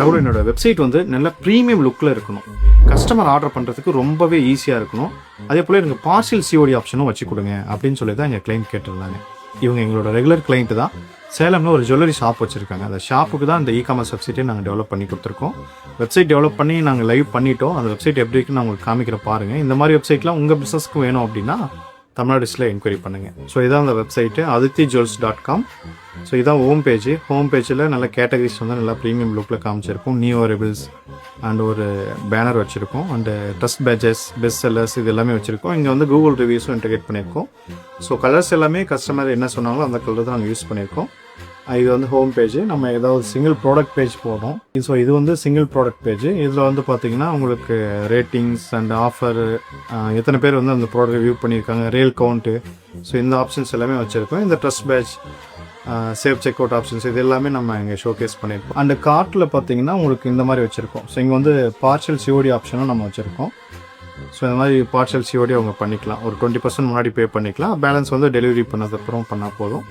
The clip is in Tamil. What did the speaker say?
ராகுல், என்னோட வெப்சைட் வந்து நல்ல ப்ரீமியம் லுக்கில் இருக்கணும், கஸ்டமர் ஆர்டர் பண்ணுறதுக்கு ரொம்பவே ஈஸியாக இருக்கணும், அதே போல் எனக்கு பார்சல் சிஓடி ஆப்ஷனும் வச்சு கொடுங்க அப்படின்னு சொல்லி தான் எங்கள் கிளைண்ட் கேட்டிருந்தாங்க. இவங்க எங்களோட ரெகுலர் கிளைண்ட்டு தான். சேலமில் ஒரு ஜுவல்லரி ஷாப் வச்சுருக்காங்க. அந்த ஷாப்புக்கு தான் இந்த இ-காமர்ஸ் வெப்சைட்டே நாங்கள் டெவலப் பண்ணி கொடுத்துருக்கோம். வெப்சைட் டெவலப் பண்ணி நாங்கள் லைவ் பண்ணிட்டோம். அந்த வெப்சைட் எப்படி இருக்குன்னு நான் உங்களுக்கு காமிக்கிற பாருங்கள். இந்த மாதிரி வெப்சைட்லாம் உங்கள் பிஸ்னஸ்க்கு வேணும் அப்படின்னா தமிழ்நாடுஸில் என்கொயரி பண்ணுங்கள். ஸோ இதான் அந்த வெப்சைட்டு aditijewels.com. ஸோ இதான் ஹோம் பேஜில் நல்ல கேட்டகரிஸ் வந்து நல்லா ப்ரீமியம் லுக்கில் காமிச்சிருக்கோம். நியூ அரைவல்ஸ் அண்ட் ஒரு பேனர் வச்சுருக்கோம், and trust pages, best sellers, இது எல்லாமே வச்சுருக்கோம். இங்கே வந்து கூகுள் ரிவ்யூஸும் இன்டர்கேட் பண்ணியிருக்கோம். ஸோ கலர்ஸ் எல்லாமே கஸ்டமர் என்ன சொன்னாங்களோ அந்த கலர் தான் நாங்கள் யூஸ் பண்ணியிருக்கோம். இது வந்து ஹோம் பேஜ். நம்ம ஏதாவது சிங்கிள் ப்ராடக்ட் பேஜ் போடுறோம். ஸோ இது வந்து சிங்கிள் ப்ராடக்ட் பேஜ். இதில் வந்து பார்த்தீங்கன்னா உங்களுக்கு ரேட்டிங்ஸ் அண்ட் ஆஃபர், எத்தனை பேர் வந்து அந்த ப்ராடக்ட் ரிவ்யூ பண்ணியிருக்காங்க, ரேல் கவுண்ட்டு, ஸோ இந்த ஆப்ஷன்ஸ் எல்லாமே வச்சுருக்கோம். இந்த trust page, save check out options, இது எல்லாமே நம்ம இங்கே ஷோகேஸ் பண்ணியிருக்கோம். அண்ட் கார்ட்டில் பார்த்தீங்கன்னா உங்களுக்கு இந்த மாதிரி வச்சுருக்கோம். ஸோ இங்கே வந்து பார்சல் சிஓடி ஆப்ஷனும் நம்ம வச்சுருக்கோம். ஸோ இந்த மாதிரி பார்சல் சிஓடி அவங்க பண்ணிக்கலாம். ஒரு 20% முன்னாடி பே பண்ணிக்கலாம். பேலன்ஸ் வந்து டெலிவரி பண்ணதுக்கப்புறம் பண்ணால் போதும்.